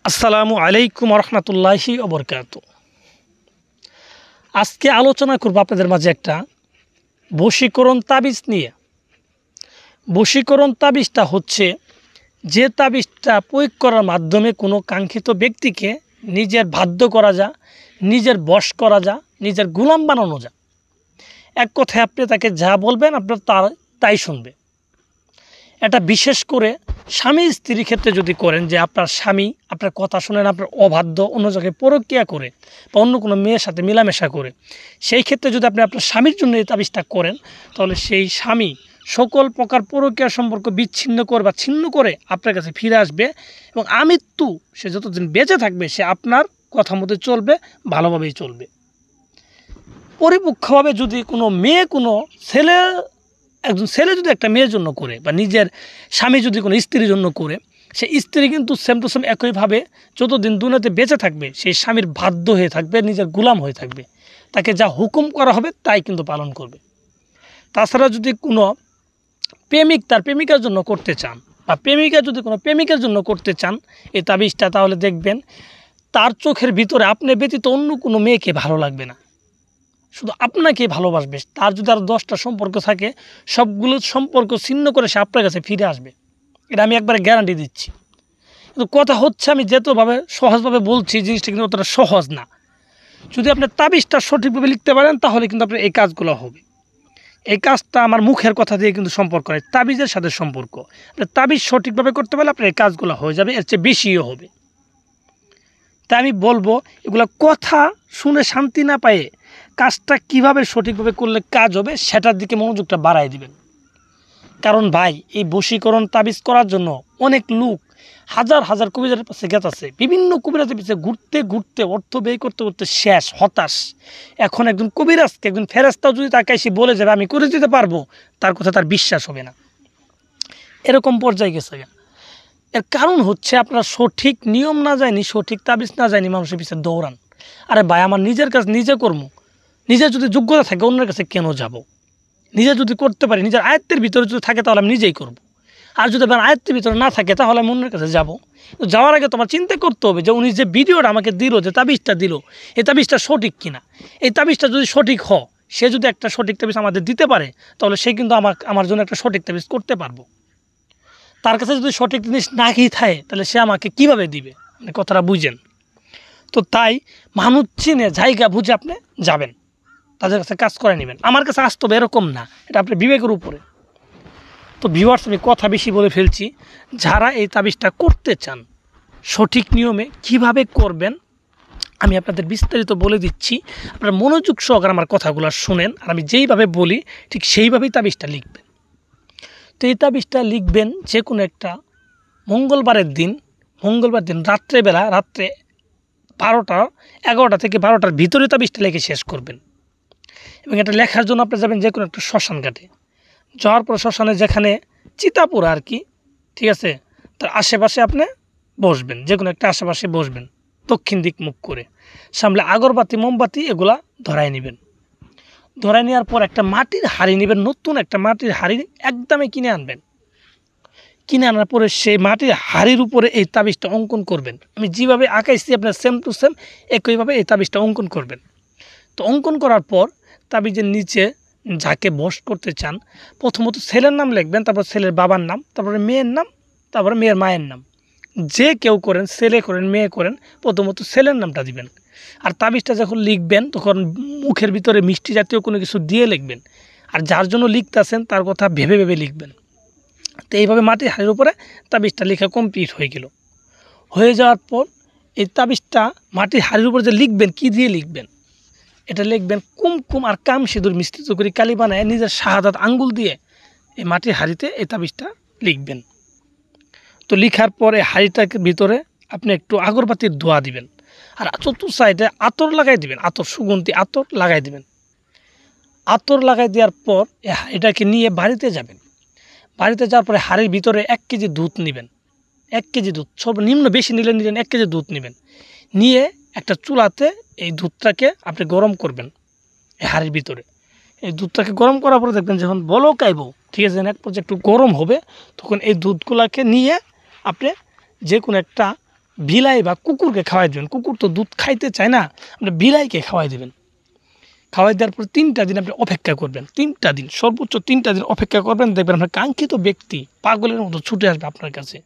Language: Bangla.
আসসালামু আলাইকুম রহমতুল্লাহি ওবরকাত। আজকে আলোচনা করব আপনাদের মাঝে একটা বশীকরণ তাবিজ নিয়ে। বশীকরণ তাবিজটা হচ্ছে যে তাবিজটা প্রয়োগ করার মাধ্যমে কোনো কাঙ্ক্ষিত ব্যক্তিকে নিজের বাধ্য করা যায়, নিজের বশ করা যায়, নিজের গোলাম বানানো যায়। এক কথায় আপনি তাকে যা বলবেন আপনার তাই শুনবে। এটা বিশেষ করে স্বামী স্ত্রীর ক্ষেত্রে যদি করেন, যে আপনার স্বামী আপনার কথা শুনেন, আপনার অবাধ্য, অন্য জায়গায় পরকীয়া করে বা অন্য কোনো মেয়ের সাথে মেলামেশা করে, সেই ক্ষেত্রে যদি আপনি আপনার স্বামীর জন্য এই তাবিজটা করেন, তাহলে সেই স্বামী সকল প্রকার পরকীয়া সম্পর্ক বিচ্ছিন্ন করে বা ছিন্ন করে আপনার কাছে ফিরে আসবে এবং আমৃত্যু সে যতদিন বেঁচে থাকবে সে আপনার কথা মতো চলবে, ভালোভাবেই চলবে। পরিপক্ষভাবে যদি কোনো মেয়ে কোনো ছেলে একজন ছেলে যদি একটা মেয়ের জন্য করে বা নিজের স্বামী যদি কোনো স্ত্রীর জন্য করে, সেই স্ত্রী কিন্তু সেম টু সেম একইভাবে যতদিন দুনিয়াতে বেঁচে থাকবে সেই স্বামীর বাধ্য হয়ে থাকবে, নিজের গোলাম হয়ে থাকবে। তাকে যা হুকুম করা হবে তাই কিন্তু পালন করবে। তাছাড়া যদি কোনো প্রেমিক তার প্রেমিকার জন্য করতে চান বা প্রেমিকা যদি কোনো প্রেমিকের জন্য করতে চান এই তাবিজটা, তাহলে দেখবেন তার চোখের ভিতরে আপনি ব্যতীত অন্য কোনো মেয়েকে ভালো লাগবে না, শুধু আপনাকে ভালোবাসবে। তার যদি আরও 10টা সম্পর্ক থাকে, সবগুলো সম্পর্ক ছিন্ন করে সে আপনার কাছে ফিরে আসবে। এটা আমি একবারে গ্যারান্টি দিচ্ছি। কিন্তু কথা হচ্ছে, আমি যেতভাবে সহজভাবে বলছি জিনিসটা কিন্তু অতটা সহজ না। যদি আপনি তাবিজটা সঠিকভাবে লিখতে পারেন তাহলে কিন্তু আপনার এই কাজগুলো হবে। এই কাজটা আমার মুখের কথা দিয়ে কিন্তু সম্পর্ক নেই, তাবিজের সাথে সম্পর্ক। আপনি তাবিজ সঠিকভাবে করতে পারলে আপনার এই কাজগুলো হয়ে যাবে, এর চেয়ে বেশিও হবে। তাই আমি বলবো, এগুলো কথা শুনে শান্তি না পায়ে কাজটা কিভাবে সঠিকভাবে করলে কাজ হবে সেটার দিকে মনোযোগটা বাড়ায় দিবেন। কারণ ভাই, এই বশীকরণ তাবিজ করার জন্য অনেক লোক হাজার হাজার কবিরাজের কাছে গেছে, বিভিন্ন কবিরাজের পিছিয়ে ঘুরতে ঘুরতে অর্থ ব্যয় করতে করতে শেষ, হতাশ। এখন একজন কবিরাজকে একজন ফেরেশতাও যদি তাকে এসে বলে যাবে আমি করে দিতে পারবো, তার কথা তার বিশ্বাস হবে না। এরকম পর্যায়ে গেছে। এর কারণ হচ্ছে আপনারা সঠিক নিয়ম না জানি, সঠিক তাবিজ না জানি মানুষের পিছিয়ে দৌড়ান। আরে ভাই, আমার নিজের কাজ নিজে করবো, নিজের যদি যোগ্যতা থাকে অন্যের কাছে কেন যাব? নিজে যদি করতে পারি, নিজের আয়ত্তের ভিতরে যদি থাকে তাহলে আমি নিজেই করব। আর যদি আমার আয়ত্তের ভিতরে না থাকে তাহলে আমি অন্যের কাছে যাব। তো যাওয়ার আগে তোমার চিন্তা করতে হবে যে উনি যে ভিডিওটা আমাকে দিল, যে তাবিজটা দিল, এই তাবিজটা সঠিক কিনা। এই তাবিজটা যদি সঠিক হয়, সে যদি একটা সঠিক তাবিজ আমাদের দিতে পারে, তাহলে সে কিন্তু আমার জন্য একটা সঠিক তাবিজ করতে পারবো। তার কাছে যদি সঠিক জিনিস না খেয়ে থাকে তাহলে সে আমাকে কিভাবে দিবে? আপনি কথাটা বুঝেন। তো তাই মানুষ চিনে জায়গা বুঝে আপনি যাবেন, তাদের কাছে কাজ করে নেবেন। আমার কাছে আসতে হবে এরকম না, এটা আপনার বিবেকের উপরে। তো ভিউয়ার্স, আমি কথা বেশি বলে ফেলছি। যারা এই তাবিজটা করতে চান সঠিক নিয়মে কিভাবে করবেন আমি আপনাদের বিস্তারিত বলে দিচ্ছি। আপনারা মনোযোগ সহকারে আমার কথাগুলো শুনেন, আর আমি যেইভাবে বলি ঠিক সেইভাবেই তাবিজটা লিখবেন। তো এই তাবিজটা লিখবেন যে কোনো একটা মঙ্গলবার দিন রাত্রেবেলা, রাত্রে 11টা থেকে 12টার ভিতরে তাবিজটা লিখে শেষ করবেন। এবং এটা লেখার জন্য আপনি যাবেন যে কোনো একটা শ্মশান ঘাটে। যাওয়ার পর শ্মশানে যেখানে চিতাপুরা আর কি, ঠিক আছে, তার আশেপাশে আপনি বসবেন, যে কোনো একটা আশেপাশে বসবেন, দক্ষিণ দিক মুখ করে। সামনে আগরবাতি মোমবাতি এগুলা ধরায় নেবেন। ধরায় নেওয়ার পর একটা মাটির হাঁড়ি নেবেন, নতুন একটা মাটির হাঁড়ি একদমই কিনে আনবেন। কিনে আনার পরে সেই মাটির হাঁড়ির উপরে এই তাবিজটা অঙ্কন করবেন। আমি যেভাবে আঁকাইছি আপনার সেম টু সেম একইভাবে এই তাবিজটা অঙ্কন করবেন। তো অঙ্কন করার পর তাবিজের নিচে যাকে বশ করতে চান, প্রথমত ছেলের নাম লিখবেন, তারপর ছেলের বাবার নাম, তারপরে মেয়ের নাম, তারপরে মেয়ের মায়ের নাম। যে কেউ করেন, ছেলে করেন মেয়ে করেন, প্রথমত ছেলের নামটা দিবেন। আর তাবিজটা যখন লিখবেন তখন মুখের ভিতরে মিষ্টি জাতীয় কোনো কিছু দিয়ে লিখবেন। আর যার জন্য লিখতেছেন তার কথা ভেবে ভেবে লিখবেন। তো এইভাবে মাটির হাড়ির উপরে তাবিজটা লেখা কমপ্লিট হয়ে গেল। হয়ে যাওয়ার পর এই তাবিজটা মাটির হাড়ির উপরে যে লিখবেন, কি দিয়ে লিখবেন? এটা লিখবেন কুমকুম আর কাম সিঁদুর মিশ্রিত করে কালি বানায় নিজের শাহাদাত আঙ্গুল দিয়ে এই মাটির হাড়িতে এই তাবিজটা লিখবেন। তো লিখার পরে হাড়িটার ভিতরে আপনি একটু আগরবাতির ধোঁয়া দিবেন, আর চতুর্থ সাইডে আতর লাগাই দিবেন, আতর সুগন্ধি আতর লাগাই দিবেন। আতর লাগাই দেওয়ার পর এই হাড়িটাকে নিয়ে বাড়িতে যাবেন। বাড়িতে যাওয়ার পরে হাড়ির ভিতরে 1 কেজি দুধ নেবেন। 1 কেজি দুধ, সর্বনিম্ন বেশি নিলেন 1 কেজি দুধ নেবেন। নিয়ে একটা চুলাতে এই দুধটাকে আপনি গরম করবেন এই হাড়ির ভিতরে। এই দুধটাকে গরম করার পরে দেখবেন যখন বলক আইব, ঠিক আছে, এক পর্যায়ে একটু গরম হবে, তখন এই দুধগুলাকে নিয়ে আপনি যে কোনো একটা বিলাই বা কুকুরকে খাওয়াই দেবেন। কুকুর তো দুধ খাইতে চায় না, আপনি বিলাইকে খাওয়াই দেবেন। খাওয়াই দেওয়ার পর 3টা দিন আপনি অপেক্ষা করবেন, 3টা দিন, সর্বোচ্চ 3টা দিন অপেক্ষা করবেন। দেখবেন আপনার কাঙ্ক্ষিত ব্যক্তি পাগলের মতো ছুটে আসবে আপনার কাছে।